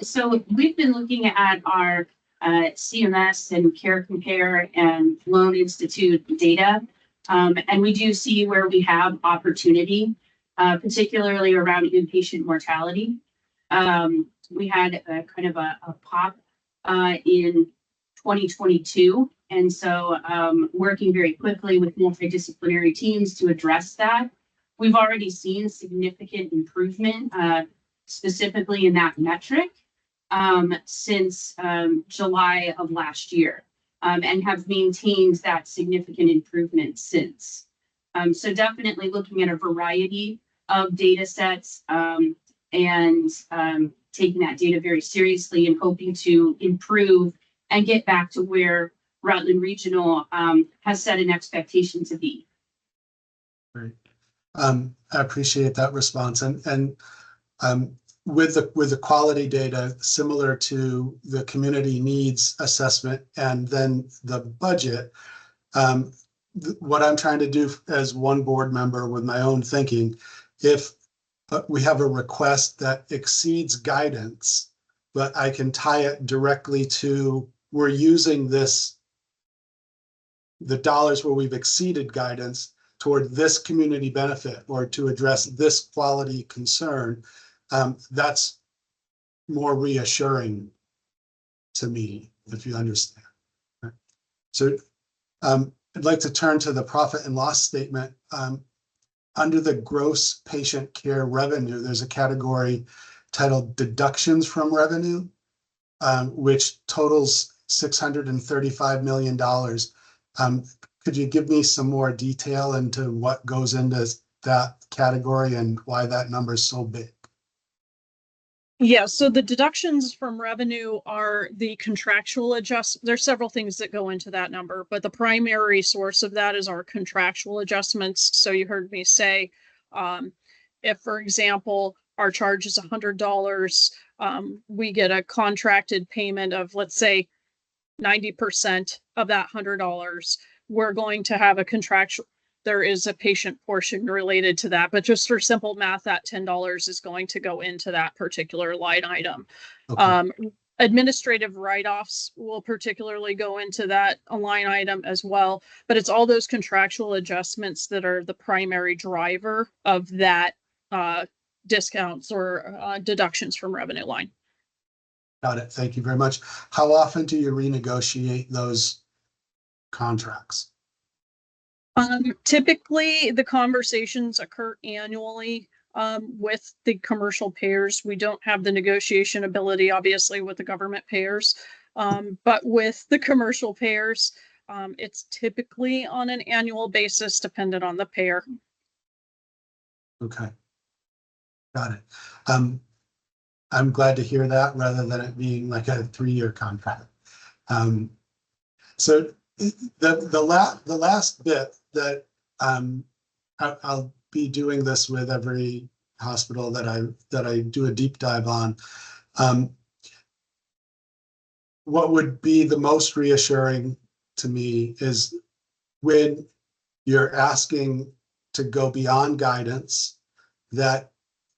So we've been looking at our CMS and Care Compare and Loan Institute data, and we do see where we have opportunity, particularly around inpatient mortality. We had kind of a pop in 2022, and so working very quickly with multidisciplinary teams to address that. We've already seen significant improvement, specifically in that metric, since July of last year, and have maintained that significant improvement since. So definitely looking at a variety of data sets, and taking that data very seriously and hoping to improve and get back to where Rutland Regional has set an expectation to be. Great. I appreciate that response, and with the quality data, similar to the community needs assessment and then the budget, what I'm trying to do as one board member with my own thinking, if we have a request that exceeds guidance, but I can tie it directly to, we're using this, the dollars where we've exceeded guidance toward this community benefit or to address this quality concern, that's more reassuring to me, if you understand. So I'd like to turn to the profit and loss statement. Under the gross patient care revenue, there's a category titled deductions from revenue, which totals $635 million. Could you give me some more detail into what goes into that category and why that number is so big? Yeah, so the deductions from revenue are the contractual adjustment. There's several things that go into that number, but the primary source of that is our contractual adjustments. So you heard me say, if, for example, our charge is $100, we get a contracted payment of, let's say, 90% of that $100. We're going to have a contractual, there is a patient portion related to that, but just for simple math, that $10 is going to go into that particular line item. Okay. Administrative write-offs will particularly go into that line item as well, but it's all those contractual adjustments that are the primary driver of that discounts or deductions from revenue line. Got it. Thank you very much. How often do you renegotiate those contracts? Typically, the conversations occur annually with the commercial payers. We don't have the negotiation ability, obviously, with the government payers, but with the commercial payers, it's typically on an annual basis, dependent on the payer. Okay, got it. I'm glad to hear that rather than it being like a 3-year contract. So the last bit that I'll be doing this with every hospital that I do a deep dive on. What would be the most reassuring to me is when you're asking to go beyond guidance, that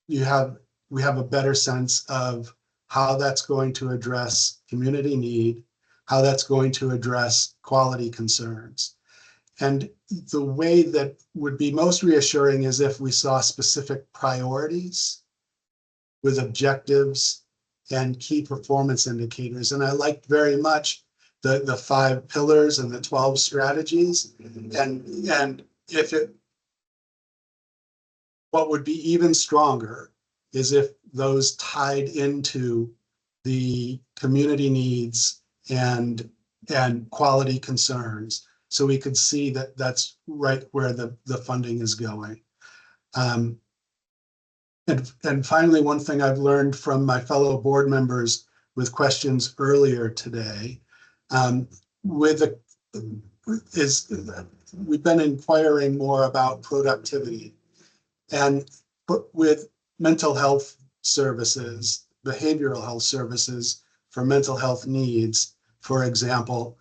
we have a better sense of how that's going to address community need, how that's going to address quality concerns. And the way that would be most reassuring is if we saw specific priorities with objectives and key performance indicators. And I liked very much the 5 pillars and the 12 strategies. And if it, what would be even stronger is if those tied into the community needs and quality concerns, so we could see that that's right where the funding is going. And finally, one thing I've learned from my fellow board members with questions earlier today, we've been inquiring more about productivity, and with mental health services, behavioral health services for mental health needs, for example,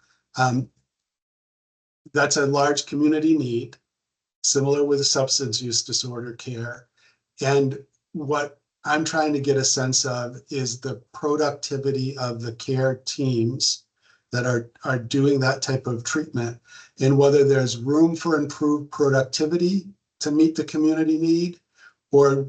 that's a large community need, similar with substance use disorder care. And what I'm trying to get a sense of is the productivity of the care teams that are doing that type of treatment, and whether there's room for improved productivity to meet the community need, or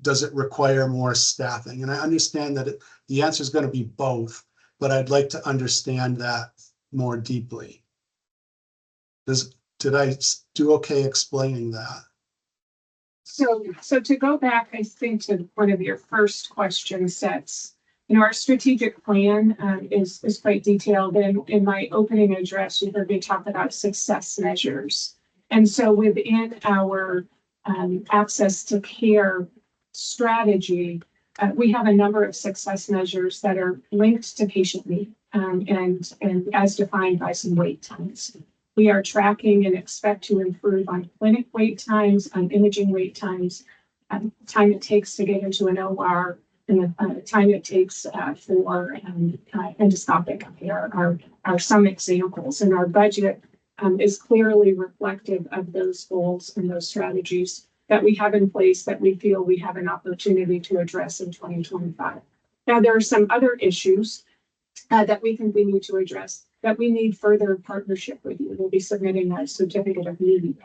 does it require more staffing? And I understand that the answer is going to be both, but I'd like to understand that more deeply. Did I do okay explaining that? So to go back, I think to one of your first question sets, our strategic plan is quite detailed. And in my opening address, you heard me talk about success measures. And so within our access to care strategy, we have a number of success measures that are linked to patient need and as defined by some wait times. We are tracking and expect to improve on clinic wait times, on imaging wait times, time it takes to get into an OR, and the time it takes for endoscopic care are some examples. And our budget is clearly reflective of those goals and those strategies that we have in place that we feel we have an opportunity to address in 2025. Now, there are some other issues that we think we need to address, that we need further partnership with you. We'll be submitting a certificate of need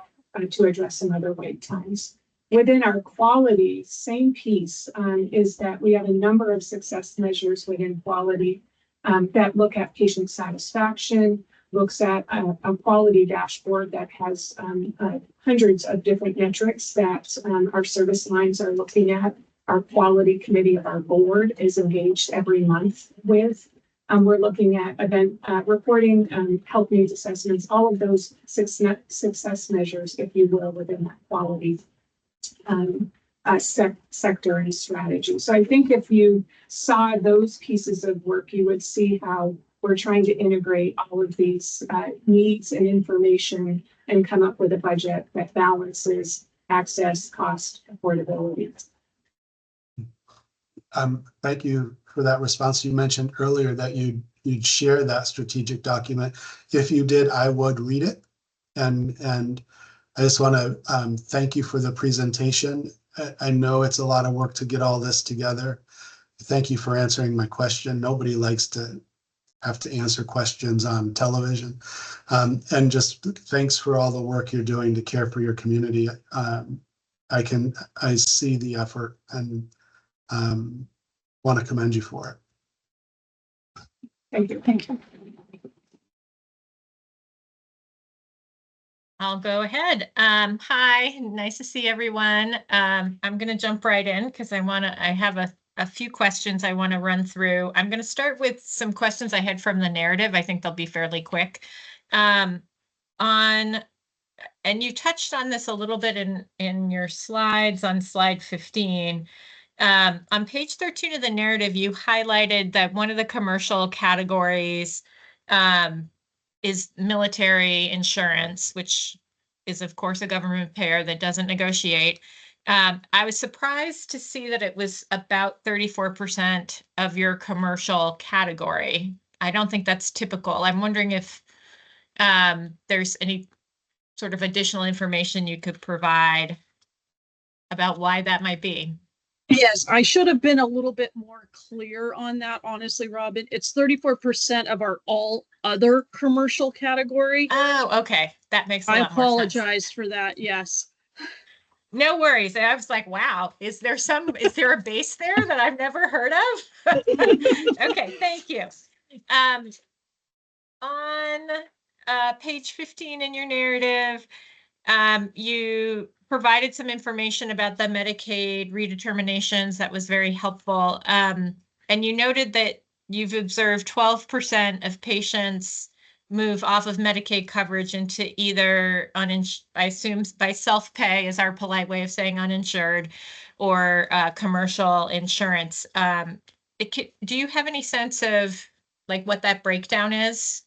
to address some other wait times. Within our quality, same piece is that we have a number of success measures within quality that look at patient satisfaction, looks at a quality dashboard that has hundreds of different metrics that our service lines are looking at. Our quality committee of our board is engaged every month with. We're looking at event reporting, health needs assessments, all of those success measures, if you will, within that quality sector and strategy. So I think if you saw those pieces of work, you would see how we're trying to integrate all of these needs and information and come up with a budget that balances access, cost, affordability. Thank you for that response. You mentioned earlier that you'd share that strategic document. If you did, I would read it. And I just want to thank you for the presentation. I know it's a lot of work to get all this together. Thank you for answering my question. Nobody likes to have to answer questions on television. And just thanks for all the work you're doing to care for your community. I see the effort and want to commend you for it. Thank you. Thank you. I'll go ahead. Hi, nice to see everyone. I'm going to jump right in because I have a few questions I want to run through. I'm going to start with some questions I had from the narrative. I think they'll be fairly quick. And you touched on this a little bit in your slides on slide 15. On page 13 of the narrative, you highlighted that one of the commercial categories is military insurance, which is, of course, a government payer that doesn't negotiate. I was surprised to see that it was about 34% of your commercial category. I don't think that's typical. I'm wondering if there's any sort of additional information you could provide about why that might be. Yes, I should have been a little bit more clear on that, honestly, Robin. It's 34% of our all other commercial category. Oh, okay. That makes a lot more sense. I apologize for that. Yes. No worries. I was like, wow, is there a base there that I've never heard of? Okay, thank you. On page 15 in your narrative, you provided some information about the Medicaid redeterminations that was very helpful. And you noted that you've observed 12% of patients move off of Medicaid coverage into either I assume by self-pay is our polite way of saying uninsured, or commercial insurance. Do you have any sense of like what that breakdown is?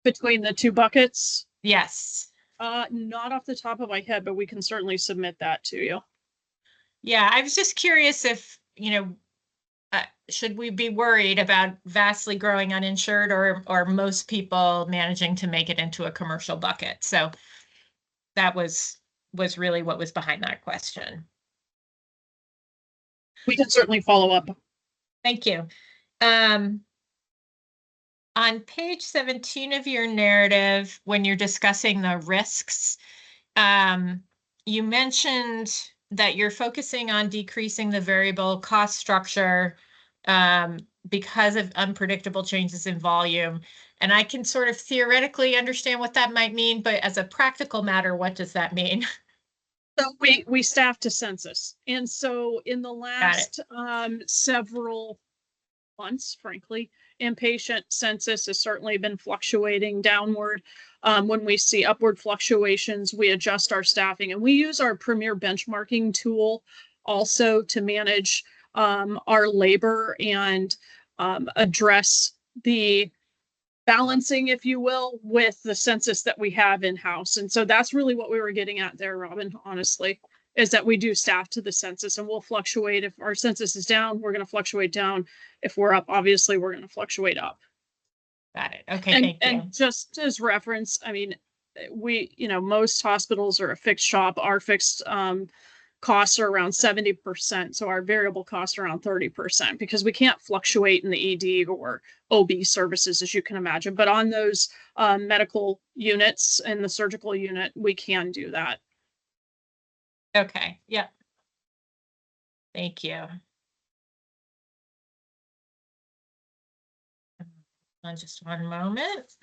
Between the two buckets? Yes. Not off the top of my head, but we can certainly submit that to you. Yeah, I was just curious if, should we be worried about vastly growing uninsured or most people managing to make it into a commercial bucket? So that was really what was behind that question. We can certainly follow up. Thank you. On page 17 of your narrative, when you're discussing the risks, you mentioned that you're focusing on decreasing the variable cost structure because of unpredictable changes in volume. And I can sort of theoretically understand what that might mean, but as a practical matter, what does that mean? So we staff to census. And so in the last several months, frankly, inpatient census has certainly been fluctuating downward. When we see upward fluctuations, we adjust our staffing, and we use our premier benchmarking tool also to manage our labor and address the balancing, if you will, with the census that we have in-house. And so that's really what we were getting at there, Robin, honestly, is that we do staff to the census, and we'll fluctuate. If our census is down, we're going to fluctuate down. If we're up, obviously we're going to fluctuate up. Got it. Okay, thank you. And just as reference, I mean, most hospitals are a fixed shop. Our fixed costs are around 70%. So our variable costs are around 30% because we can't fluctuate in the ED or OB services, as you can imagine. But on those medical units and the surgical unit, we can do that. Okay, yep. Thank you. Just one moment.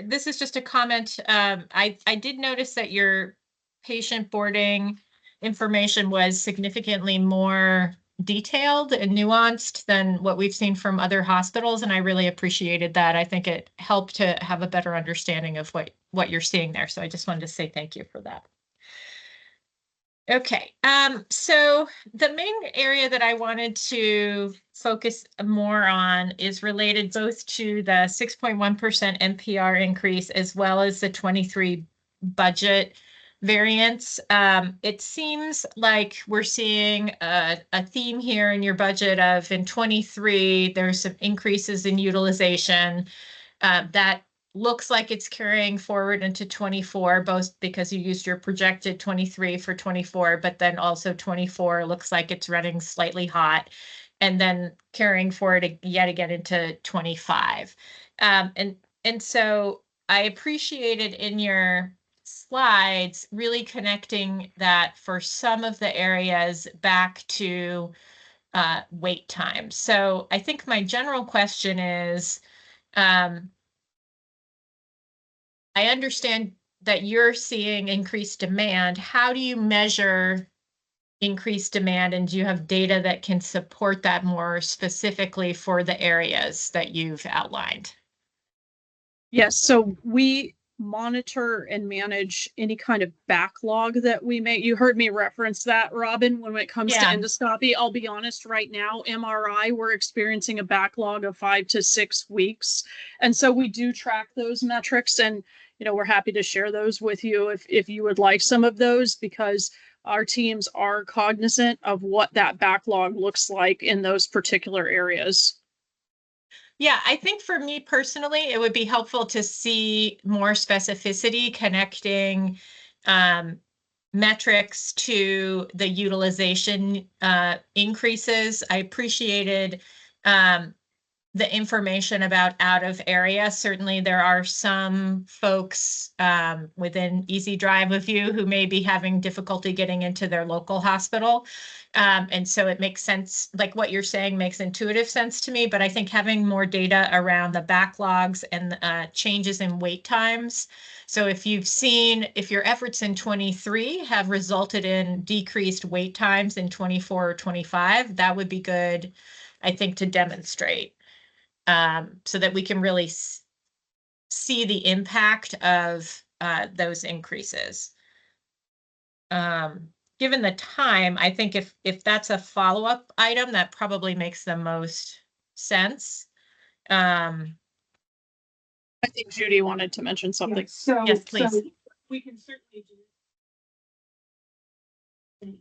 This is just a comment. I did notice that your patient boarding information was significantly more detailed and nuanced than what we've seen from other hospitals, and I really appreciated that. I think it helped to have a better understanding of what you're seeing there. So I just wanted to say thank you for that. Okay, so the main area that I wanted to focus more on is related both to the 6.1% NPR increase as well as the 23 budget variance. It seems like we're seeing a theme here in your budget of in 23, there's some increases in utilization that looks like it's carrying forward into 24, both because you used your projected 23 for 24, but then also 24 looks like it's running slightly hot, and then carrying forward yet again into 25. And so I appreciated in your slides really connecting that for some of the areas back to wait time. So I think my general question is, I understand that you're seeing increased demand. How do you measure increased demand, and do you have data that can support that more specifically for the areas that you've outlined? Yes, so we monitor and manage any kind of backlog that we make. You heard me reference that, Robin, when it comes to endoscopy. I'll be honest, right now, MRI, we're experiencing a backlog of 5 to 6 weeks. And so we do track those metrics, and we're happy to share those with you if you would like some of those, because our teams are cognizant of what that backlog looks like in those particular areas. Yeah, I think for me personally, it would be helpful to see more specificity connecting metrics to the utilization increases. I appreciated the information about out of area. Certainly there are some folks within easy drive of you who may be having difficulty getting into their local hospital. And so it makes sense, like what you're saying makes intuitive sense to me, but I think having more data around the backlogs and changes in wait times. So if your efforts in 23 have resulted in decreased wait times in 24 or 25, that would be good, I think, to demonstrate. So that we can really see the impact of those increases. Given the time, I think if that's a follow-up item, that probably makes the most sense. I think Judy wanted to mention something. So, yes, please. So we can certainly do.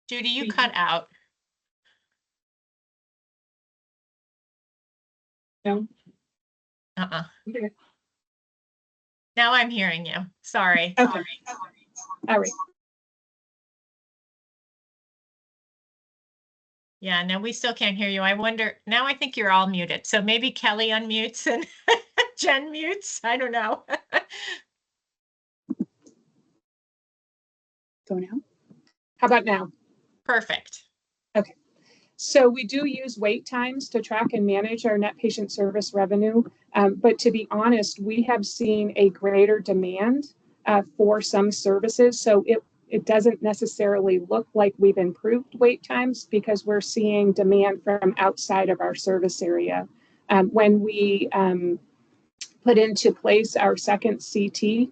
Judy, you cut out. No. Okay. Now I'm hearing you. Sorry. Okay. All right. Yeah, no, we still can't hear you. I wonder, now I think you're all muted. So maybe Kelly unmutes and Jen mutes. I don't know. Go now. How about now? Perfect. So we do use wait times to track and manage our net patient service revenue. But to be honest, we have seen a greater demand for some services. So it doesn't necessarily look like we've improved wait times because we're seeing demand from outside of our service area. When we put into place our second CT,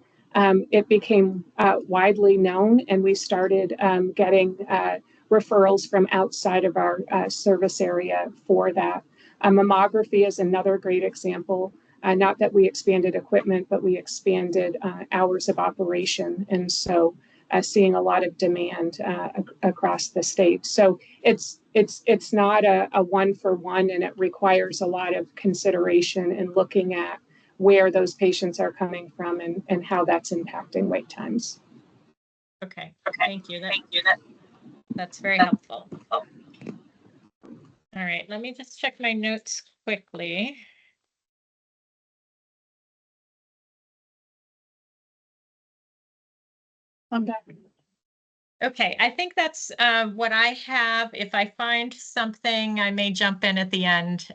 it became widely known, and we started getting referrals from outside of our service area for that. Mammography is another great example. Not that we expanded equipment, but we expanded hours of operation, and so seeing a lot of demand across the state. So it's not a one for one, and it requires a lot of consideration in looking at where those patients are coming from and how that's impacting wait times. Okay. Thank you. That's very helpful. All right. Let me just check my notes quickly. I'm back. Okay, I think that's what I have. If I find something, I may jump in at the end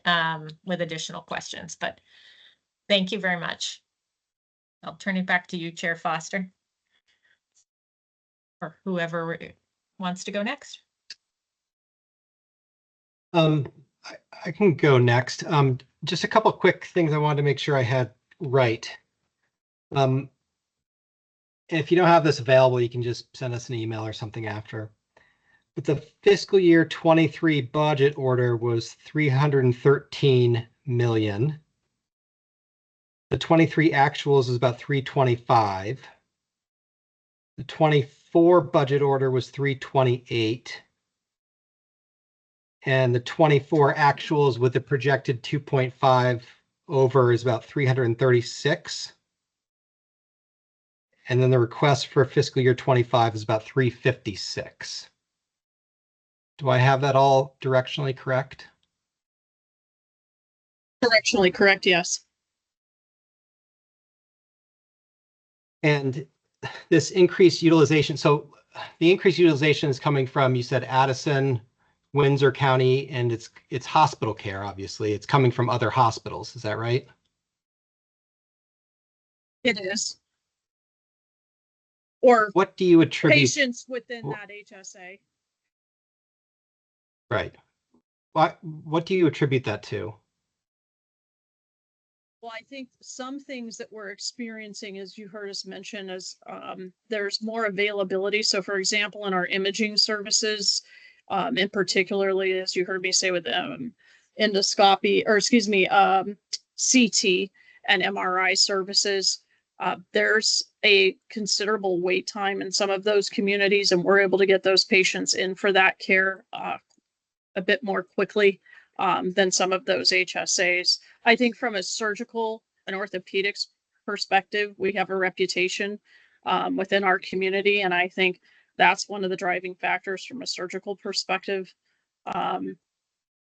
with additional questions, but thank you very much. I'll turn it back to you, Chair Foster, or whoever wants to go next. I can go next. Just a couple of quick things I wanted to make sure I had right. If you don't have this available, you can just send us an email or something after. But the fiscal year 23 budget order was 313 million. The 23 actuals is about 325. The 24 budget order was 328. And the 24 actuals with the projected 2.5 over is about 336. And then the request for fiscal year 25 is about 356. Do I have that all directionally correct? Directionally correct, yes. And this increased utilization, so the increased utilization is coming from, you said Addison, Windsor County, and it's hospital care, obviously. It's coming from other hospitals, is that right? It is. Or What do you attribute? patients within that HSA. Right. What do you attribute that to? Well, I think some things that we're experiencing, as you heard us mention, is there's more availability. So for example, in our imaging services, and particularly, as you heard me say with endoscopy, or excuse me, CT and MRI services, there's a considerable wait time in some of those communities, and we're able to get those patients in for that care a bit more quickly than some of those HSAs. I think from a surgical and orthopedics perspective, we have a reputation within our community, and I think that's one of the driving factors from a surgical perspective.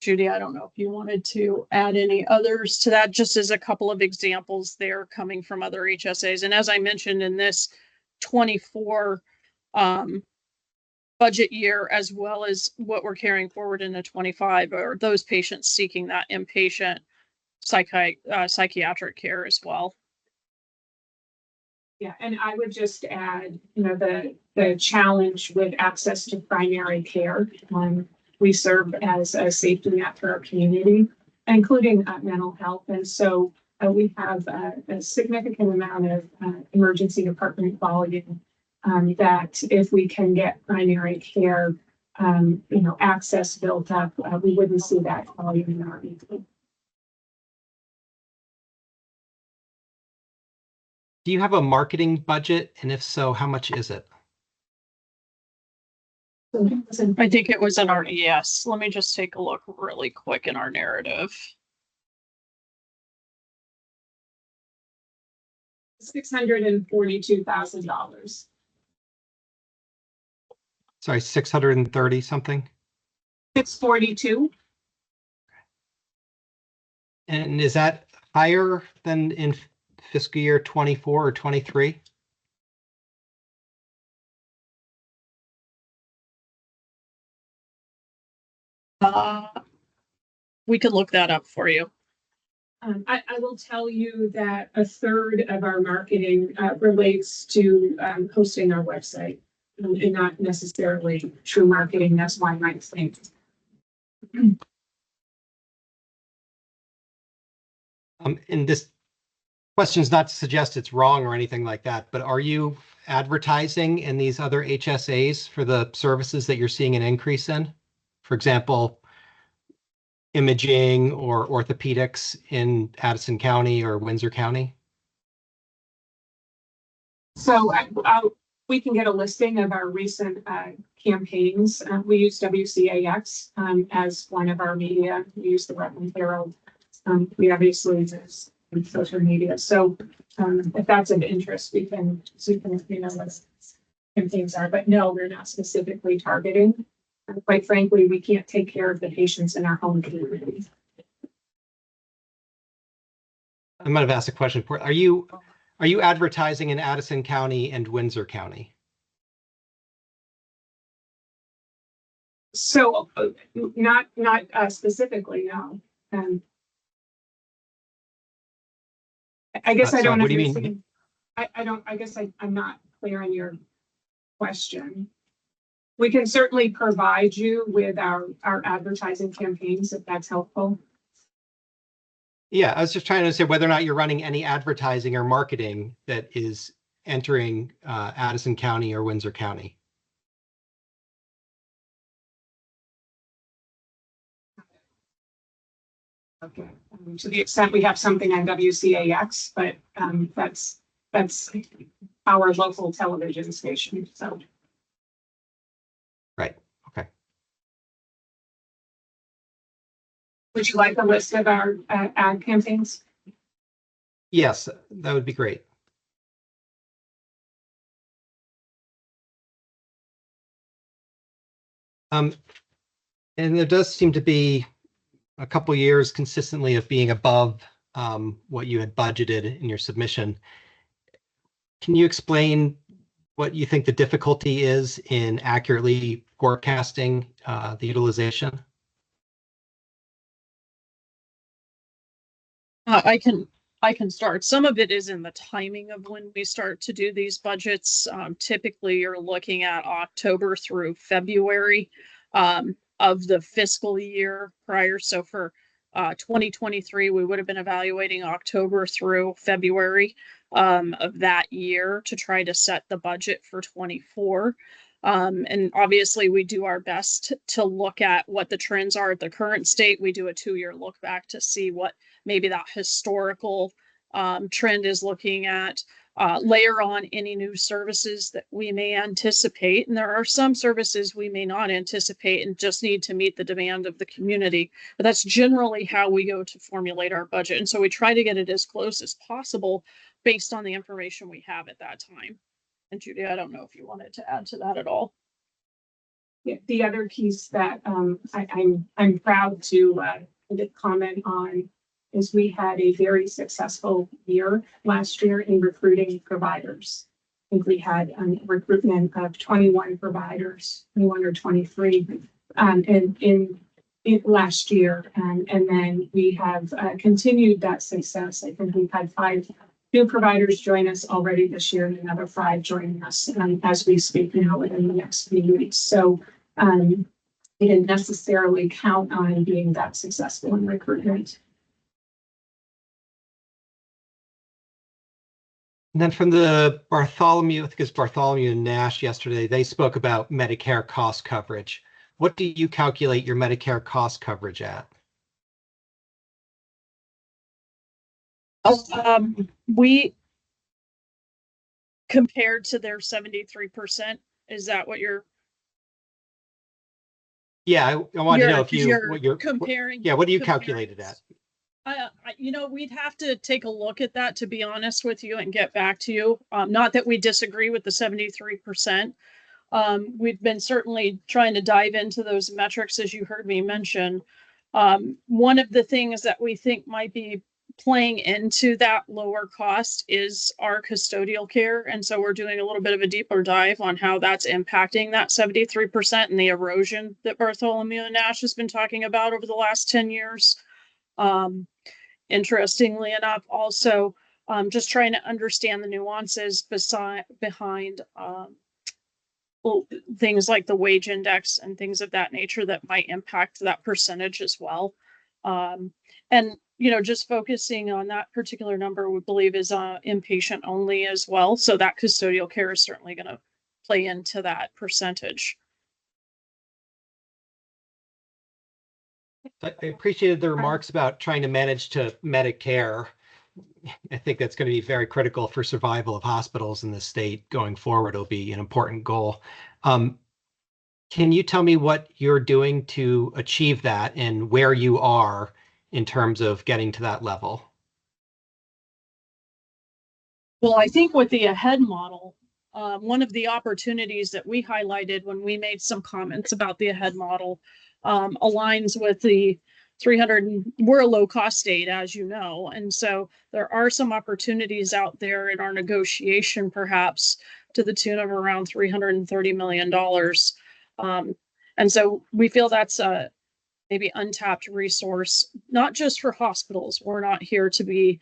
Judy, I don't know if you wanted to add any others to that, just as a couple of examples there coming from other HSAs. And as I mentioned in this 24 budget year, as well as what we're carrying forward into 25, are those patients seeking that inpatient psychiatric care as well. Yeah, and I would just add, the challenge with access to primary care. We serve as a safety net for our community, including mental health. And so we have a significant amount of emergency department volume that if we can get primary care, access built up, we wouldn't see that volume in our region. Do you have a marketing budget? And if so, how much is it? I think it was in our, yes. Let me just take a look really quick in our narrative. $642,000. Sorry, 630 something. 642. And is that higher than in fiscal year 24 or 23? We could look that up for you. I will tell you that a third of our marketing relates to hosting our website, and not necessarily true marketing. That's why I might think. And this question is not to suggest it's wrong or anything like that, but are you advertising in these other HSAs for the services that you're seeing an increase in? For example, imaging or orthopedics in Addison County or Windsor County? So we can get a listing of our recent campaigns. We use WCAX as one of our media. We use the Rutland Herald. We obviously use social media. So if that's of interest, we can what campaigns are. But no, we're not specifically targeting. Quite frankly, we can't take care of the patients in our home community. I might have asked a question before. Are you advertising in Addison County and Windsor County? So not specifically, no. I guess I don't. What do you mean? I don't. I guess I'm not clear on your question. We can certainly provide you with our advertising campaigns if that's helpful. Yeah, I was just trying to say whether or not you're running any advertising or marketing that is entering Addison County or Windsor County. Okay. To the extent we have something on WCAX, but that's our local television station. So. Right. Okay. Would you like a list of our ad campaigns? Yes, that would be great. And there does seem to be a couple years consistently of being above what you had budgeted in your submission. Can you explain what you think the difficulty is in accurately forecasting the utilization? I can start. Some of it is in the timing of when we start to do these budgets. Typically, you're looking at October through February of the fiscal year prior. So for 2023, we would have been evaluating October through February of that year to try to set the budget for 24. And obviously, we do our best to look at what the trends are at the current state. We do a 2-year look back to see what maybe that historical trend is looking at. Layer on any new services that we may anticipate. And there are some services we may not anticipate and just need to meet the demand of the community. But that's generally how we go to formulate our budget. And so we try to get it as close as possible based on the information we have at that time. And Judy, I don't know if you wanted to add to that at all. Yeah, the other piece that I'm proud to comment on is we had a very successful year last year in recruiting providers. I think we had recruitment of 21 providers, 21 or 23 in last year. And then we have continued that success. I think we've had 5 new providers join us already this year and another 5 joining us as we speak now within the next few weeks. So we didn't necessarily count on being that successful in recruitment. And then from the Bartholomew, I think it's Bartholomew and Nash yesterday, they spoke about Medicare cost coverage. What do you calculate your Medicare cost coverage at? We compared to their 73%. Is that what you're? Yeah, I wanted to know if you're what you're comparing. Yeah, what do you calculate it at? We'd have to take a look at that, to be honest with you, and get back to you. Not that we disagree with the 73%. We've been certainly trying to dive into those metrics, as you heard me mention. One of the things that we think might be playing into that lower cost is our custodial care. And so we're doing a little bit of a deeper dive on how that's impacting that 73% and the erosion that Bartholomew Nash has been talking about over the last 10 years. Interestingly enough, also just trying to understand the nuances behind things like the wage index and things of that nature that might impact that percentage as well. And just focusing on that particular number, we believe is inpatient only as well. So that custodial care is certainly going to play into that percentage. I appreciated the remarks about trying to manage to Medicare. I think that's going to be very critical for survival of hospitals in the state going forward. It'll be an important goal. Can you tell me what you're doing to achieve that and where you are in terms of getting to that level? Well, I think with the AHEAD model, one of the opportunities that we highlighted when we made some comments about the AHEAD model aligns with the 300. We're a low cost state, as you know, and so there are some opportunities out there in our negotiation, perhaps to the tune of around $330 million. And so we feel that's a maybe untapped resource, not just for hospitals. We're not here to be,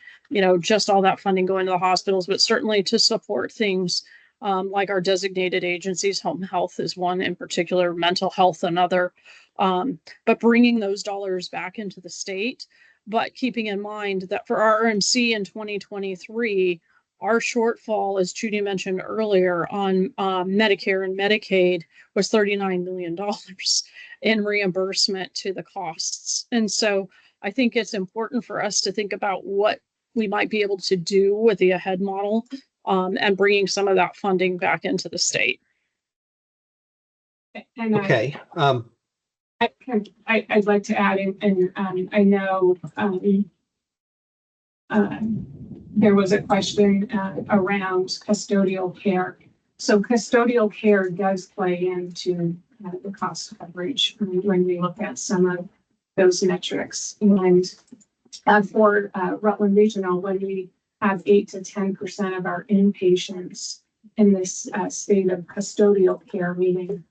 just all that funding going to the hospitals, but certainly to support things like our designated agencies. Home health is one in particular, mental health another. But bringing those dollars back into the state, but keeping in mind that for our RMC in 2023, our shortfall, as Judy mentioned earlier, on Medicare and Medicaid was $39 million in reimbursement to the costs. And so I think it's important for us to think about what we might be able to do with the AHEAD model and bringing some of that funding back into the state. And Okay. I'd like to add, and I know there was a question around custodial care. So custodial care does play into the cost coverage when we look at some of those metrics. And for Rutland Regional, when we have 8 to 10% of our inpatients in this state of custodial care, meaning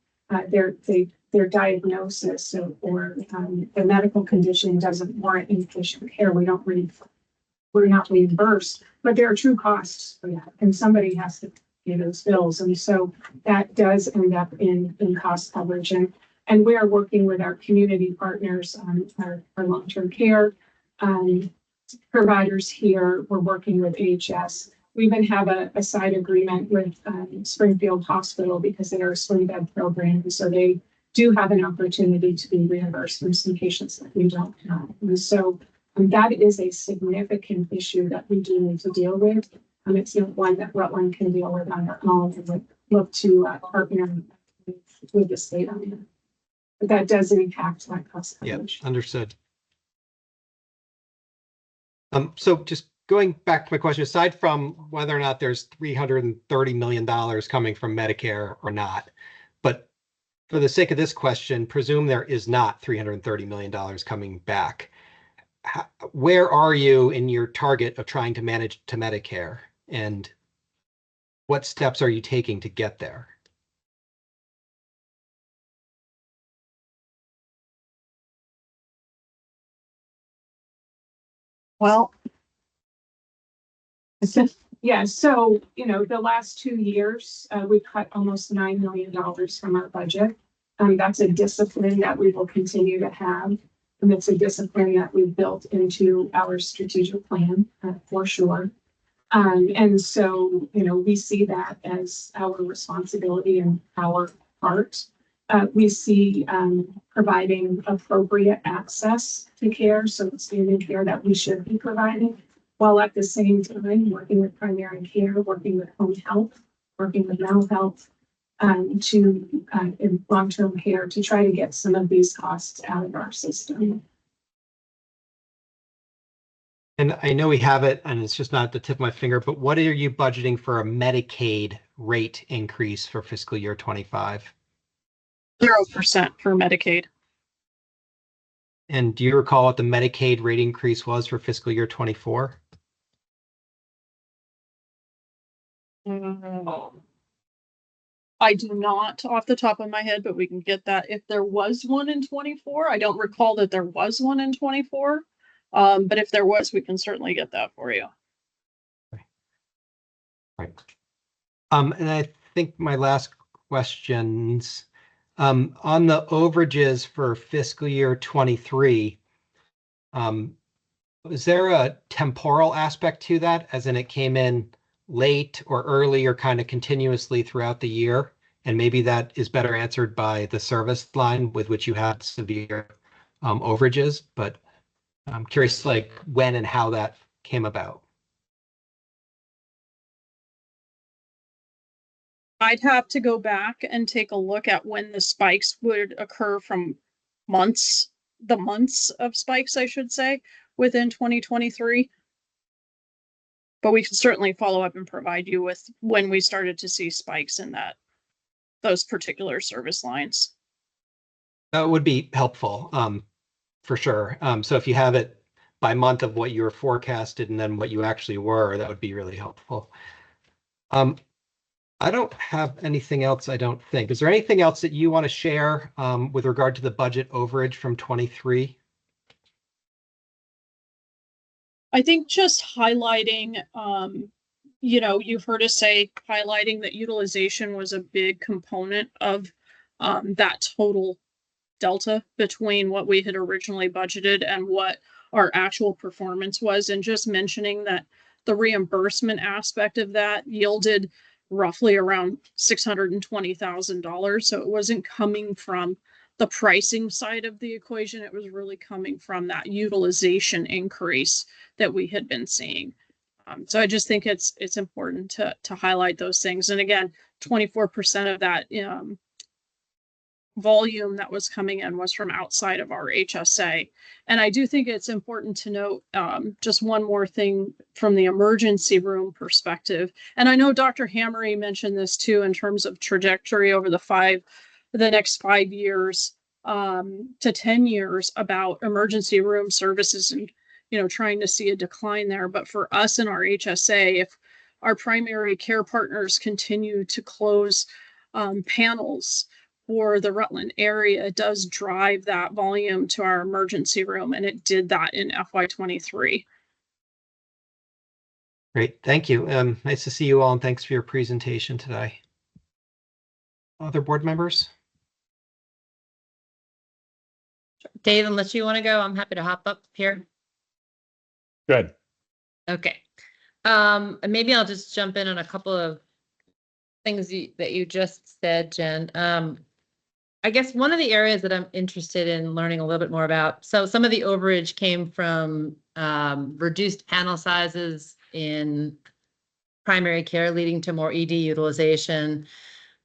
their diagnosis or the medical condition doesn't warrant inpatient care, we're not reimbursed, but there are true costs for that, and somebody has to pay those bills, and so that does end up in cost coverage. And we are working with our community partners, our long-term care providers here. We're working with AHS. We even have a side agreement with Springfield Hospital because they are a swing bed program, so they do have an opportunity to be reimbursed for some patients that we don't have. And so that is a significant issue that we do need to deal with. It's not one that Rutland can deal with on their own, and would look to partner with the state on that. But that does impact that cost coverage. Yeah, understood. So just going back to my question, aside from whether or not there's $330 million coming from Medicare or not, but for the sake of this question, presume there is not $330 million coming back. Where are you in your target of trying to manage to Medicare, and what steps are you taking to get there? Well, yeah, so, the last 2 years, we cut almost $9 million from our budget. That's a discipline that we will continue to have. And it's a discipline that we've built into our strategic plan for sure. And so, we see that as our responsibility and our part. We see providing appropriate access to care, so it's standard care that we should be providing, while at the same time working with primary care, working with home health, working with mental health, in long-term care to try to get some of these costs out of our system. And I know we have it, and it's just not at the tip of my finger, but what are you budgeting for a Medicaid rate increase for fiscal year 25? 0% for Medicaid. And do you recall what the Medicaid rate increase was for fiscal year 24? I do not off the top of my head, but we can get that if there was one in 24. I don't recall that there was one in 24. But if there was, we can certainly get that for you. Right. And I think my last questions, on the overages for fiscal year 23, is there a temporal aspect to that, as in it came in late or early or kind of continuously throughout the year? And maybe that is better answered by the service line with which you had severe overages, but I'm curious like when and how that came about. I'd have to go back and take a look at when the spikes would occur from the months of spikes, I should say, within 2023. But we can certainly follow up and provide you with when we started to see spikes in those particular service lines. That would be helpful, for sure. So if you have it by month of what you were forecasted and then what you actually were, that would be really helpful. I don't have anything else, I don't think. Is there anything else that you want to share with regard to the budget overage from 23? I think just highlighting, you've heard us say highlighting that utilization was a big component of that total delta between what we had originally budgeted and what our actual performance was. And just mentioning that the reimbursement aspect of that yielded roughly around $620,000. So it wasn't coming from the pricing side of the equation. It was really coming from that utilization increase that we had been seeing. So I just think it's important to highlight those things. And again, 24% of that volume that was coming in was from outside of our HSA. And I do think it's important to note just one more thing from the emergency room perspective. And I know Dr. Hammery mentioned this too in terms of trajectory over the next 5 years to 10 years about emergency room services and trying to see a decline there. But for us in our HSA, if our primary care partners continue to close panels for the Rutland area, it does drive that volume to our emergency room, and it did that in FY23. Great, thank you. Nice to see you all, and thanks for your presentation today. Other board members? Dave, unless you want to go, I'm happy to hop up here. Good. Okay. And maybe I'll just jump in on a couple of things that you just said, Jen. I guess one of the areas that I'm interested in learning a little bit more about, so some of the overage came from reduced panel sizes in primary care, leading to more ED utilization.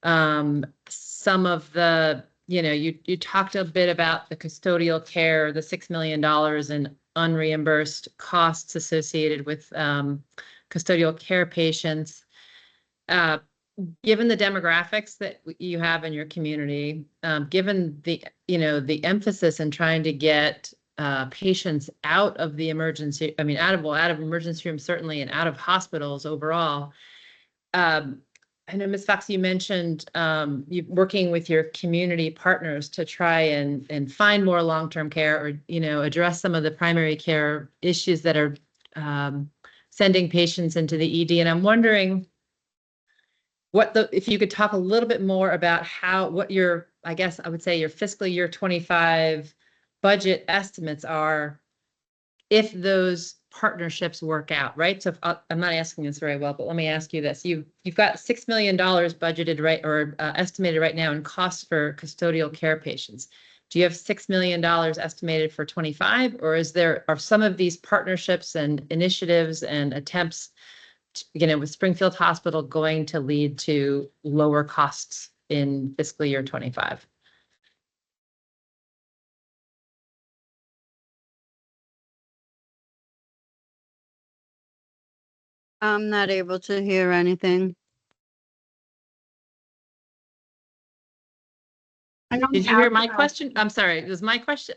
Some of the, you talked a bit about the custodial care, the $6 million in unreimbursed costs associated with custodial care patients. Given the demographics that you have in your community, given the emphasis in trying to get patients out of the emergency, out of emergency rooms certainly, and out of hospitals overall. I know, Ms. Fox, you mentioned you working with your community partners to try and find more long-term care or address some of the primary care issues that are sending patients into the ED. And I'm wondering if you could talk a little bit more about what your, I guess I would say your fiscal year 25 budget estimates are if those partnerships work out, right? So I'm not asking this very well, but let me ask you this. You've got $6 million budgeted, right, or estimated right now in costs for custodial care patients. Do you have $6 million estimated for 25, or are some of these partnerships and initiatives and attempts with Springfield Hospital going to lead to lower costs in fiscal year 25? I'm not able to hear anything. I don't Did you hear have, my question? I'm sorry, it was my question.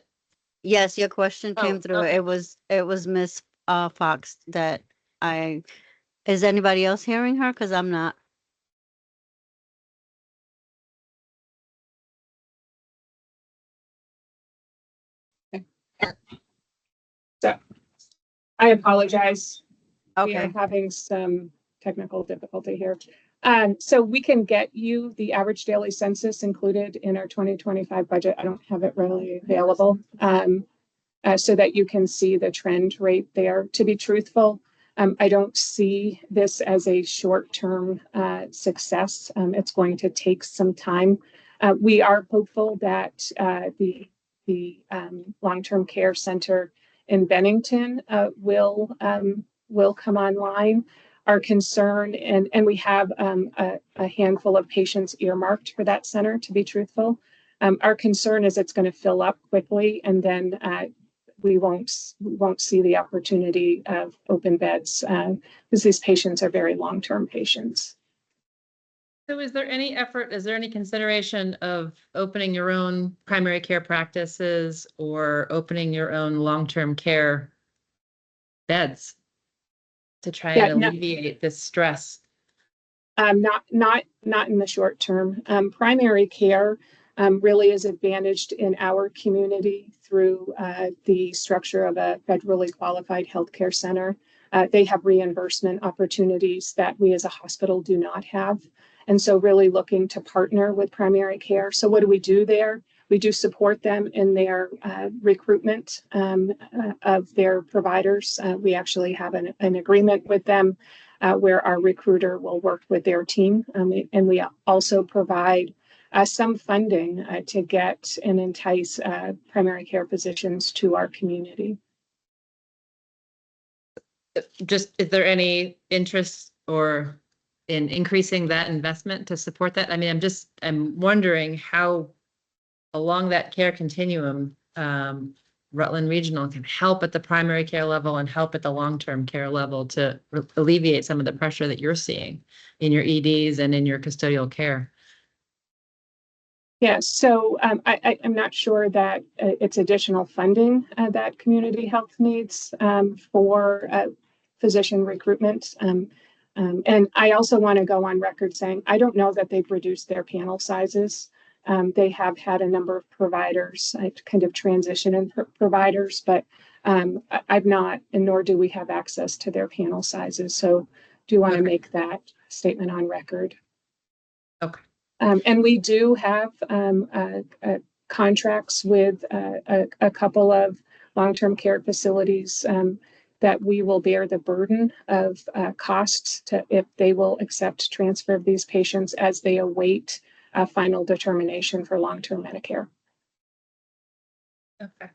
Yes, your question Oh, came through. okay. It was Miss Fox that I, is anybody else hearing her? Because I'm not. so I apologize. We are Okay. having some technical difficulty here. So we can get you the average daily census included in our 2025 budget. I don't have it readily available. So that you can see the trend rate there. To be truthful, I don't see this as a short-term success. It's going to take some time. We are hopeful that the long-term care center in Bennington will come online. Our concern, and we have a handful of patients earmarked for that center, to be truthful. Our concern is it's going to fill up quickly, and then we won't see the opportunity of open beds because these patients are very long-term patients. So is there any effort, is there any consideration of opening your own primary care practices or opening your own long-term care beds to try Yeah, and no. alleviate this stress? Not in the short term. Primary care really is advantaged in our community through the structure of a federally qualified healthcare center. They have reimbursement opportunities that we as a hospital do not have. And so really looking to partner with primary care. So what do we do there? We do support them in their recruitment of their providers. We actually have an agreement with them where our recruiter will work with their team. And we also provide some funding to get and entice primary care physicians to our community. Just, is there any interest or in increasing that investment to support that? I mean, I'm wondering how along that care continuum, Rutland Regional can help at the primary care level and help at the long-term care level to alleviate some of the pressure that you're seeing in your EDs and in your custodial care. Yeah, so I'm not sure that it's additional funding that community health needs for physician recruitment. And I also want to go on record saying, I don't know that they've reduced their panel sizes. They have had a number of providers kind of transition in providers, but I've not, and nor do we have access to their panel sizes. So do want to make that statement on record. Okay. And we do have contracts with a couple of long-term care facilities that we will bear the burden of costs to if they will accept transfer of these patients as they await a final determination for long-term Medicare. Okay.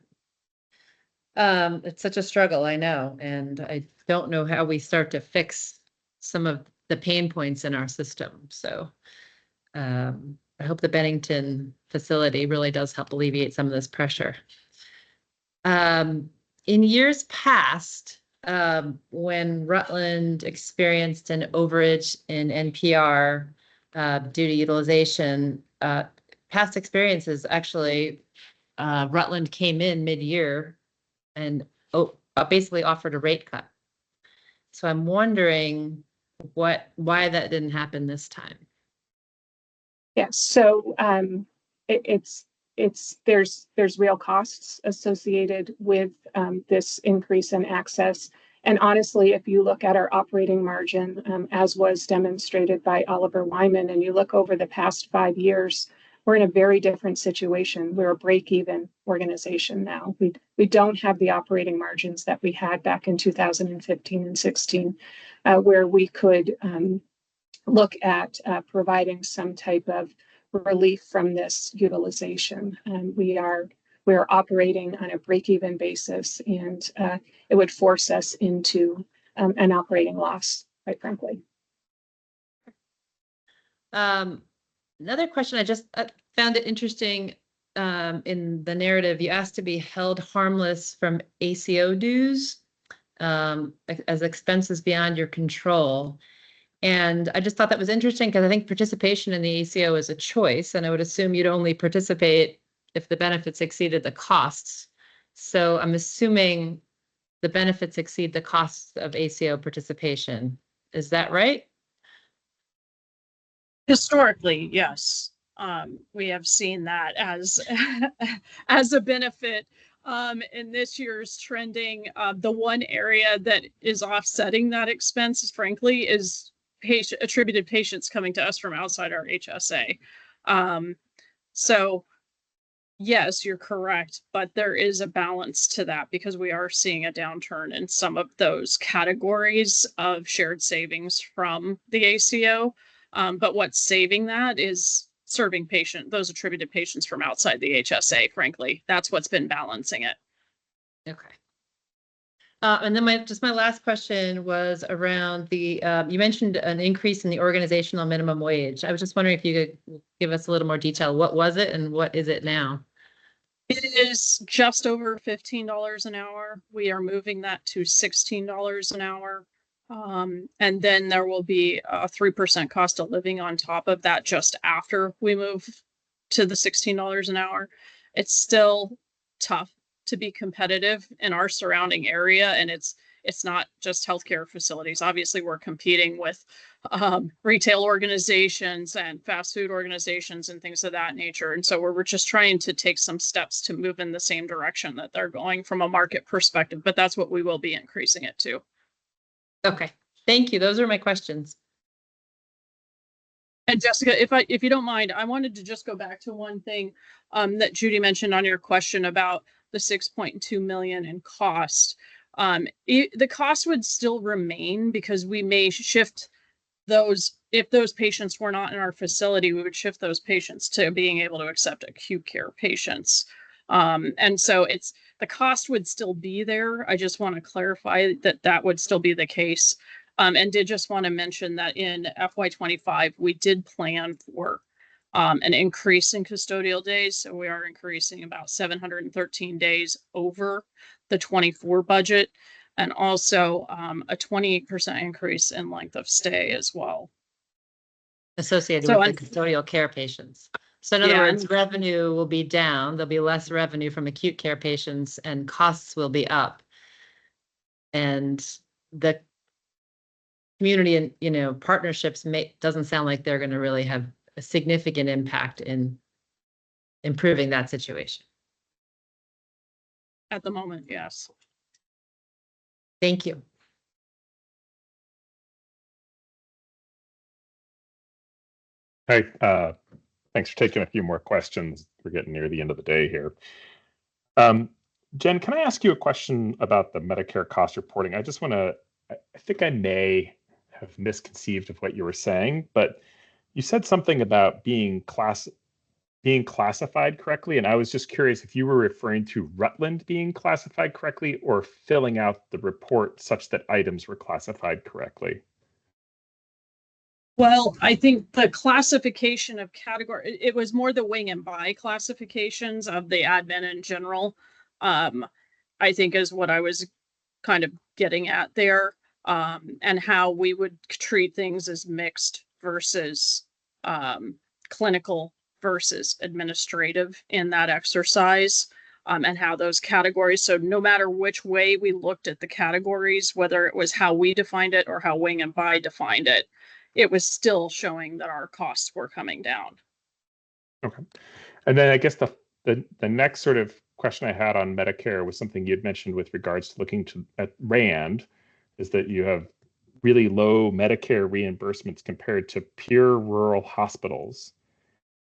It's such a struggle, I know, and I don't know how we start to fix some of the pain points in our system. So I hope the Bennington facility really does help alleviate some of this pressure. In years past, when Rutland experienced an overage in NPR due to utilization, past experiences actually, Rutland came in mid-year and basically offered a rate cut. So I'm wondering why that didn't happen this time. Yeah, so there's real costs associated with this increase in access. And honestly, if you look at our operating margin, as was demonstrated by Oliver Wyman, and you look over the past 5 years, we're in a very different situation. We're a break-even organization now. We don't have the operating margins that we had back in 2015 and 16, where we could look at providing some type of relief from this utilization. And we're operating on a break-even basis, and it would force us into an operating loss, quite frankly. Another question, I just found it interesting in the narrative. You asked to be held harmless from ACO dues. as expenses beyond your control. And I just thought that was interesting because I think participation in the ACO is a choice, and I would assume you'd only participate if the benefits exceeded the costs. So I'm assuming the benefits exceed the costs of ACO participation. Is that right? Historically, yes. We have seen that as as a benefit. In this year's trending, the one area that is offsetting that expense, frankly, is attributed patients coming to us from outside our HSA. So yes, you're correct, but there is a balance to that because we are seeing a downturn in some of those categories of shared savings from the ACO. But what's saving that is serving those attributed patients from outside the HSA, frankly. That's what's been balancing it. Okay. And then my last question was around the, you mentioned an increase in the organizational minimum wage. I was just wondering if you could give us a little more detail. What was it and what is it now? It is just over $15 an hour. We are moving that to $16 an hour. And then there will be a 3% cost of living on top of that just after we move to the $16 an hour. It's still tough to be competitive in our surrounding area, and it's not just healthcare facilities. Obviously, we're competing with retail organizations and fast food organizations and things of that nature. And so we're just trying to take some steps to move in the same direction that they're going from a market perspective, but that's what we will be increasing it to. Okay, thank you. Those are my questions. And Jessica, if you don't mind, I wanted to just go back to one thing that Judy mentioned on your question about the 6.2 million in cost. The cost would still remain because we may shift those, if those patients were not in our facility, we would shift those patients to being able to accept acute care patients. And so the cost would still be there. I just want to clarify that would still be the case. And did just want to mention that in FY25, we did plan for an increase in custodial days. So we are increasing about 713 days over the 24 budget, and also a 28% increase in length of stay as well. Associated with the custodial care patients. So in other words, revenue will be down. There'll be less revenue from acute care patients and costs will be up. And the community and, partnerships doesn't sound like they're going to really have a significant impact in improving that situation. At the moment, yes. Thank you. Hey, thanks for taking a few more questions. We're getting near the end of the day here. Jen, can I ask you a question about the Medicare cost reporting? I think I may have misconceived of what you were saying, but you said something about being classified correctly, and I was just curious if you were referring to Rutland being classified correctly or filling out the report such that items were classified correctly. Well, I think the classification of category, it was more the wing and buy classifications of the admin in general, I think is what I was kind of getting at there, and how we would treat things as mixed versus clinical versus administrative in that exercise, and how those categories. So no matter which way we looked at the categories, whether it was how we defined it or how wing and buy defined it, it was still showing that our costs were coming down. Okay. And then I guess the next sort of question I had on Medicare was something you'd mentioned with regards to looking at RAND, is that you have really low Medicare reimbursements compared to pure rural hospitals.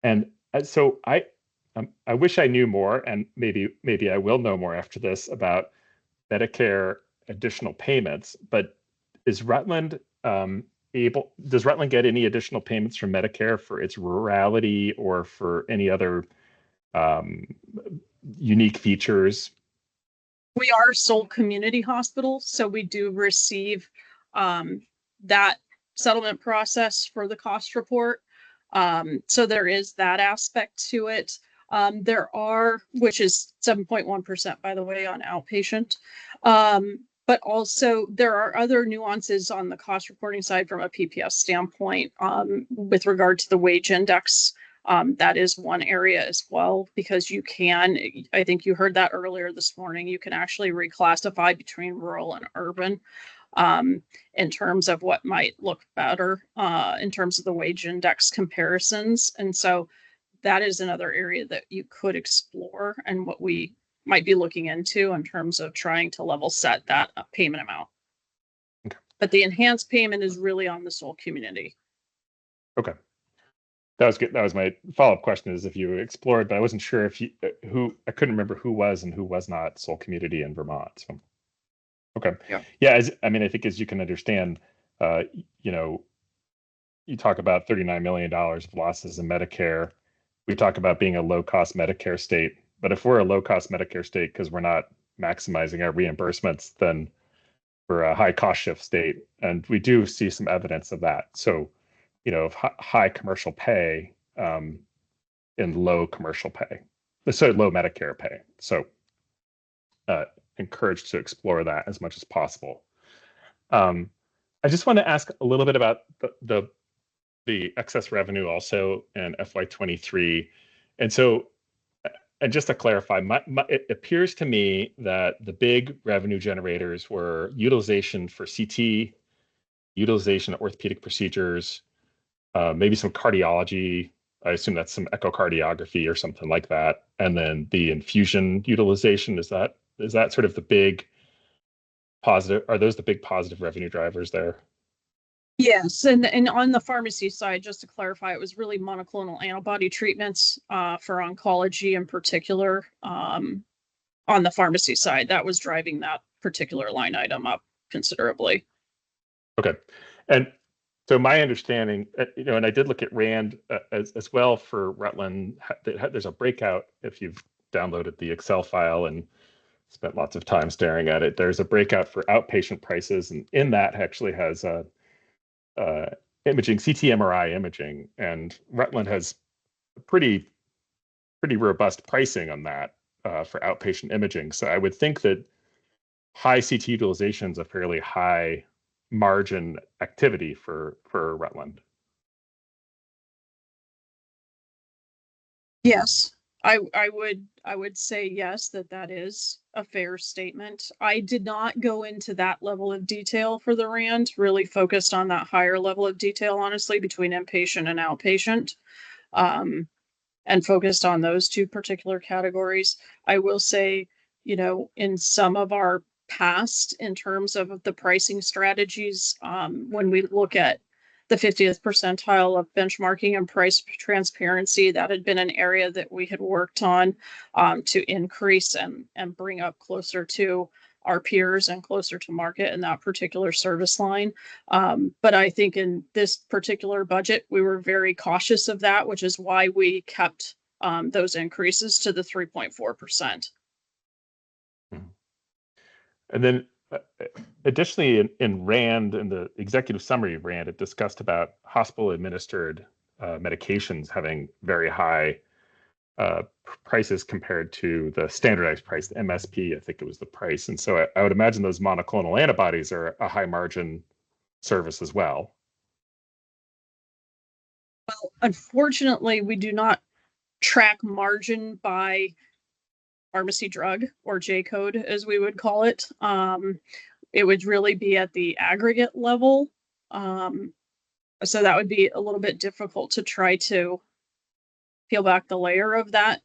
And so I wish I knew more, and maybe I will know more after this about Medicare additional payments, but is Rutland does Rutland get any additional payments from Medicare for its rurality or for any other unique features? We are sole community hospital, so we do receive that settlement process for the cost report. So there is that aspect to it. There are, which is 7.1%, by the way, on outpatient. But also there are other nuances on the cost reporting side from a PPS standpoint, with regard to the wage index. That is one area as well, because you can, I think you heard that earlier this morning, you can actually reclassify between rural and urban, in terms of what might look better, in terms of the wage index comparisons. And so that is another area that you could explore, and what we might be looking into in terms of trying to level set that payment amount. Okay. But the enhanced payment is really on the sole community. Okay. That was good. That was my follow-up question, is if you explored, but I wasn't sure if you, I couldn't remember who was and who was not sole community in Vermont. So, okay. Yeah. I mean, I think as you can understand, you know, you talk about $39 million of losses in Medicare. We talk about being a low-cost Medicare state. But if we're a low-cost Medicare state because we're not maximizing our reimbursements, then we're a high-cost shift state. And we do see some evidence of that. So, you know, high commercial pay and low commercial pay, so low Medicare pay. So encouraged to explore that as much as possible. I just want to ask a little bit about the excess revenue also in FY23. And so, and just to clarify, it appears to me that the big revenue generators were utilization for CT, utilization of orthopedic procedures, maybe some cardiology. I assume that's some echocardiography or something like that. And then the infusion utilization, is that sort of the big positive? Are those the big positive revenue drivers there? Yes, and on the pharmacy side, just to clarify, it was really monoclonal antibody treatments for oncology in particular. On the pharmacy side, that was driving that particular line item up considerably. Okay, and so my understanding, you know, and I did look at RAND as well for Rutland. There's a breakout if you've downloaded the Excel file and spent lots of time staring at it. There's a breakout for outpatient prices, and in that actually has imaging, CT MRI imaging, and Rutland has pretty robust pricing on that for outpatient imaging. So I would think that high CT utilization is a fairly high margin activity for Rutland. Yes, I would say yes, that is a fair statement. I did not go into that level of detail for the RAND, really focused on that higher level of detail, honestly, between inpatient and outpatient, and focused on those two particular categories. I will say, you know, in some of our past, in terms of the pricing strategies, when we look at the 50th percentile of benchmarking and price transparency, that had been an area that we had worked on to increase and bring up closer to our peers and closer to market in that particular service line. But I think in this particular budget, we were very cautious of that, which is why we kept those increases to the 3.4%. And then additionally, in RAND, in the executive summary of RAND, it discussed about hospital administered medications having very high prices compared to the standardized price, the MSP, I think it was the price. And so I would imagine those monoclonal antibodies are a high margin service as well. Well, unfortunately, we do not track margin by pharmacy drug, or J code as we would call it. It would really be at the aggregate level. So that would be a little bit difficult to try to peel back the layer of that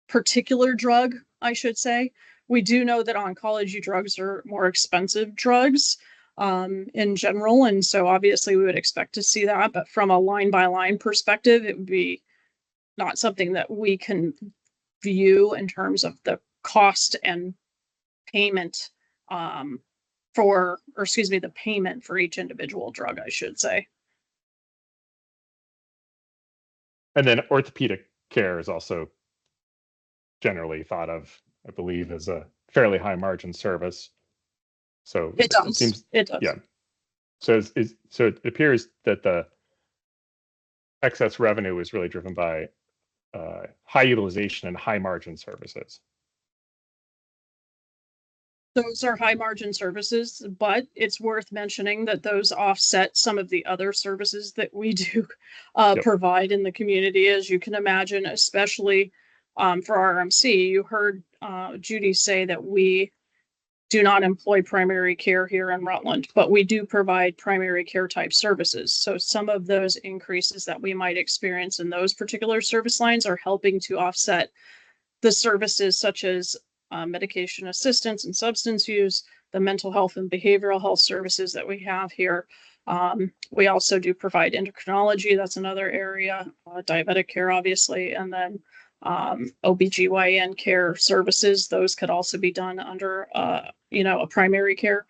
particular drug, I should say. We do know that oncology drugs are more expensive drugs in general. And so obviously we would expect to see that, but from a line by line perspective, it would be not something that we can view in terms of the cost and payment the payment for each individual drug, I should say. And then orthopedic care is also generally thought of, I believe, as a fairly high margin service. So it does. It does. Yeah. So so it appears that the excess revenue is really driven by high utilization and high margin services. Those are high margin services, but it's worth mentioning that those offset some of the other services that we do Yep. provide in the community, as you can imagine, especially for RMC. You heard Judy say that we do not employ primary care here in Rutland, but we do provide primary care type services. So some of those increases that we might experience in those particular service lines are helping to offset the services such as medication assistance and substance use, the mental health and behavioral health services that we have here. We also do provide endocrinology. That's another area, diabetic care, obviously, and then OBGYN care services. Those could also be done under, a primary care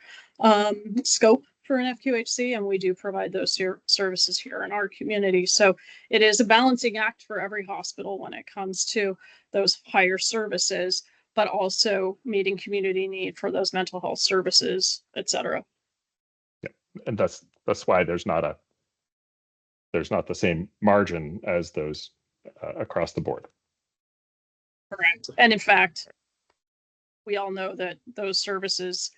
scope for an FQHC, and we do provide those services here in our community. So it is a balancing act for every hospital when it comes to those higher services, but also meeting community need for those mental health services, et cetera. Yeah, and that's why there's not the same margin as those across the board. Correct. And in fact, we all know that those services,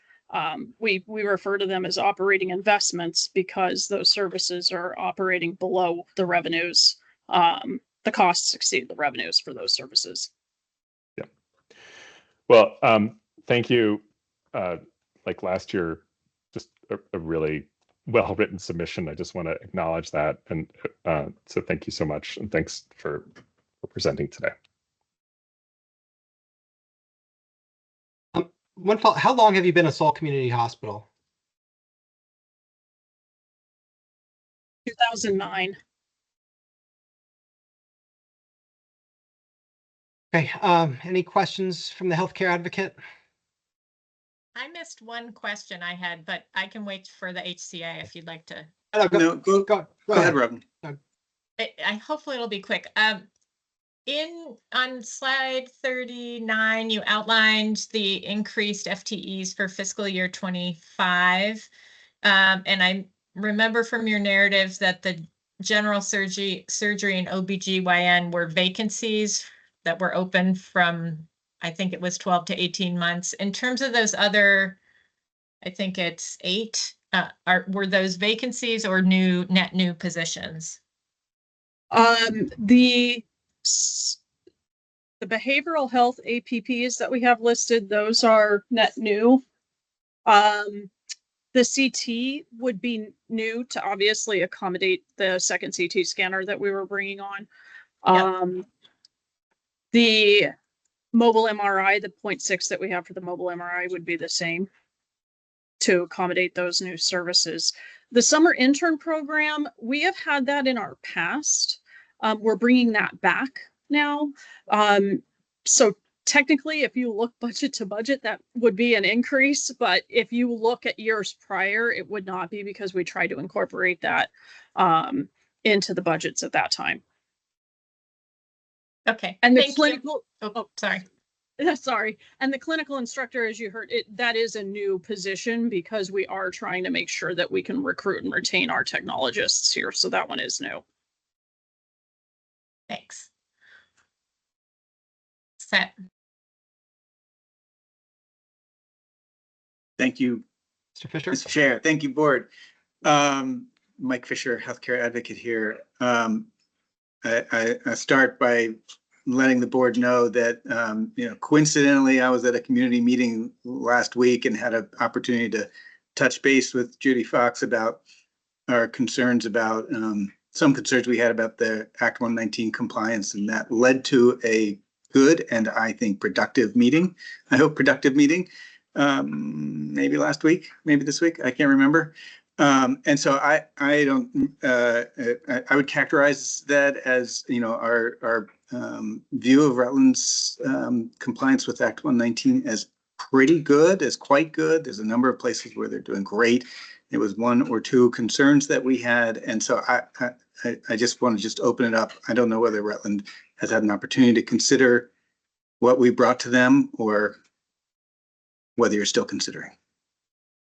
we refer to them as operating investments because those services are operating below the revenues. The costs exceed the revenues for those services. Yeah. Well, thank you. Like last year, just a really well-written submission. I just want to acknowledge that. And so thank you so much. And thanks for presenting today. How long have you been a Saul Community Hospital? 2009. Okay. Any questions from the healthcare advocate? I missed one question I had, but I can wait for the HCA if you'd like to. Go ahead, Robin. Hopefully it'll be quick. On slide 39, you outlined the increased FTEs for fiscal year 25. And I remember from your narratives that the general surgery and OBGYN were vacancies that were open from, I think it was 12 to 18 months. In terms of those other, I think it's 8, were those vacancies or net new positions? The behavioral health APPs that we have listed, those are net new. The CT would be new to obviously accommodate the second CT scanner that we were bringing on. Yep. The mobile MRI, the 0.6 that we have for the mobile MRI would be the same to accommodate those new services. The summer intern program, we have had that in our past. We're bringing that back now. So technically, if you look budget to budget, that would be an increase. But if you look at years prior, it would not be because we tried to incorporate that into the budgets at that time. Okay. And the Thank clinical, you. Oh, sorry. Sorry. And the clinical instructor, as you heard, that is a new position because we are trying to make sure that we can recruit and retain our technologists here. So that one is new. Thanks. Set. Thank you, Mr. Fisher. Mr. Chair. Thank you, board. Mike Fisher, healthcare advocate here. I start by letting the board know that, coincidentally, I was at a community meeting last week and had an opportunity to touch base with Judy Fox about our concerns about some concerns we had about the Act 119 compliance, and that led to a good and I think productive meeting. I hope productive meeting. Maybe last week, maybe this week, I can't remember. And so I would characterize that as, our view of Rutland's compliance with Act 119 as pretty good, as quite good. There's a number of places where they're doing great. It was 1 or 2 concerns that we had. And so I just want to open it up. I don't know whether Rutland has had an opportunity to consider what we brought to them or whether you're still considering.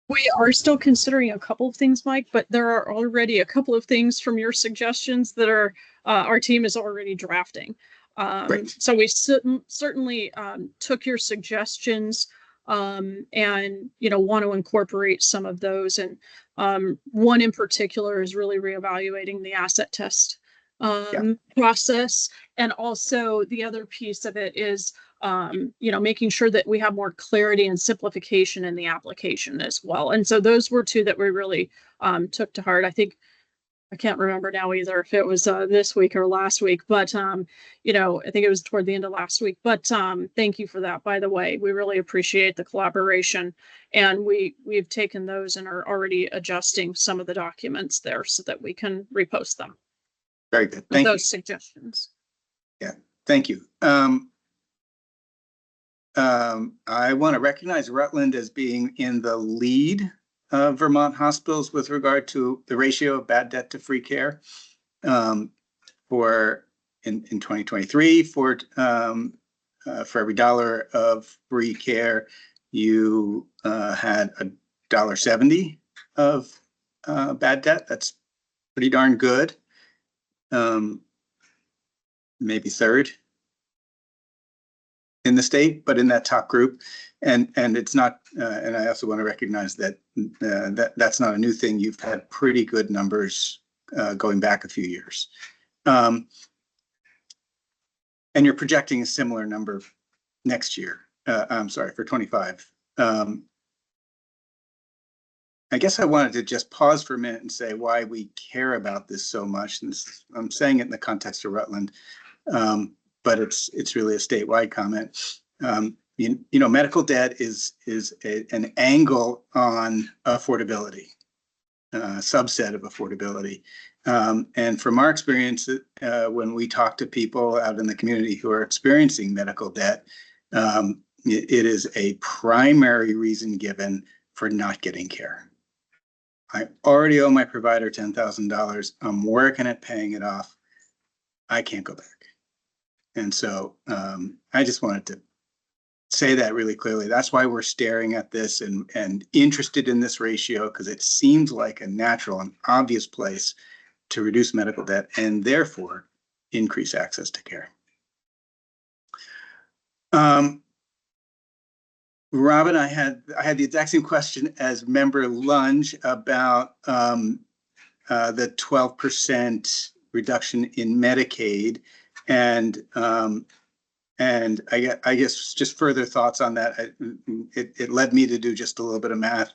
We are still considering a couple of things, Mike, but there are already a couple of things from your suggestions that are our team is already drafting. So we certainly took your suggestions and, want to incorporate some of those. And one in particular is really reevaluating the asset test process. And also the other piece of it is, making sure that we have more clarity and simplification in the application as well. And so those were two that we really took to heart. I can't remember now either if it was this week or last week, but I think it was toward the end of last week. But thank you for that, by the way. We really appreciate the collaboration, and we've taken those and are already adjusting some of the documents there so that we can repost them. Very good. Thank you. Those suggestions. Yeah, thank you. I want to recognize Rutland as being in the lead of Vermont hospitals with regard to the ratio of bad debt to free care. For in 2023, for every dollar of free care, you had $1.70 of bad debt. That's pretty darn good. Maybe third in the state, but in that top group. And it's not, and I also want to recognize that that's not a new thing. You've had pretty good numbers going back a few years. And you're projecting a similar number next year. I'm sorry, for 25. I guess I wanted to just pause for a minute and say why we care about this so much. And I'm saying it in the context of Rutland, but it's really a statewide comment. Medical debt is an angle on affordability, subset of affordability. And from our experience, when we talk to people out in the community who are experiencing medical debt, it is a primary reason given for not getting care. I already owe my provider $10,000. I'm working at paying it off. I can't go back. And so I just wanted to say that really clearly. That's why we're staring at this and interested in this ratio, because it seems like a natural and obvious place to reduce medical debt and therefore increase access to care. Robin, I had the exact same question as Member Lunge about the 12% reduction in Medicaid, and I guess just further thoughts on that. It led me to do just a little bit of math.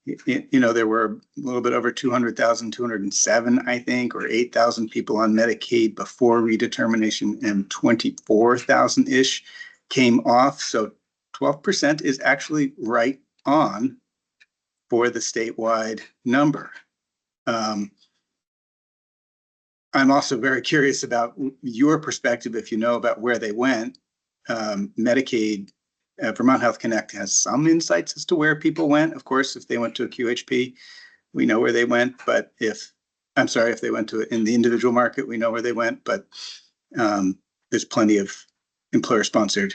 There were a little bit over 200,000, 207, I think, or 8,000 people on Medicaid before redetermination, and 24,000-ish came off. So 12% is actually right on for the statewide number. I'm also very curious about your perspective, if you know about where they went. Medicaid, Vermont Health Connect has some insights as to where people went. Of course, if they went to a QHP, we know where they went. But if they went to in the individual market, we know where they went. But there's plenty of employer-sponsored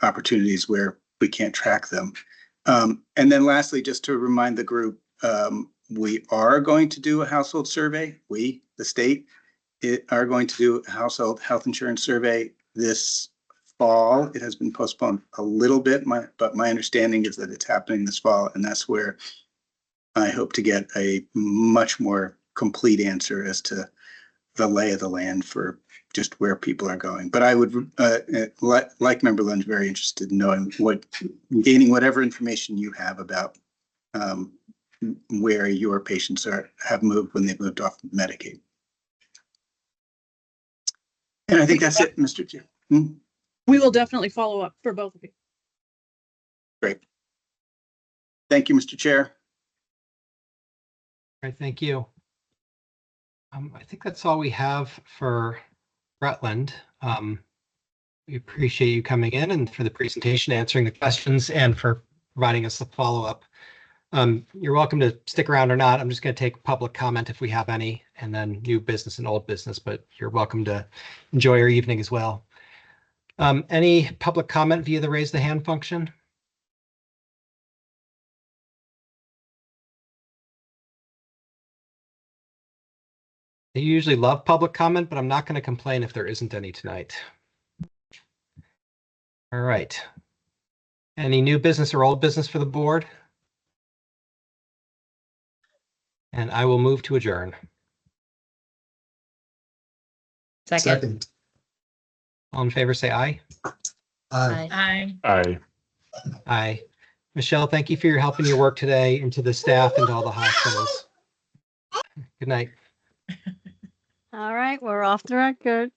opportunities where we can't track them. And then lastly, just to remind the group, we are going to do a household survey. We, the state, are going to do a household health insurance survey this fall. It has been postponed a little bit, but my understanding is that it's happening this fall, and that's where I hope to get a much more complete answer as to the lay of the land for just where people are going. But I would, like Member Lund, very interested in knowing gaining whatever information you have about where your patients have moved when they've moved off Medicaid. And I think that's it, Mr. Chair. We will definitely follow up for both of you. Great. Thank you, Mr. Chair. All right, thank you. I think that's all we have for Rutland. We appreciate you coming in and for the presentation, answering the questions, and for providing us the follow-up. You're welcome to stick around or not. I'm just going to take public comment if we have any, and then new business and old business, but you're welcome to enjoy your evening as well. Any public comment via the raise the hand function? I usually love public comment, but I'm not going to complain if there isn't any tonight. All right. Any new business or old business for the board? And I will move to adjourn. Second. All in favor, say aye. Aye. Aye. Aye. Aye. Michelle, thank you for your help and your work today, and to the staff and to all the hospitals. Good night. All right, we're off the record.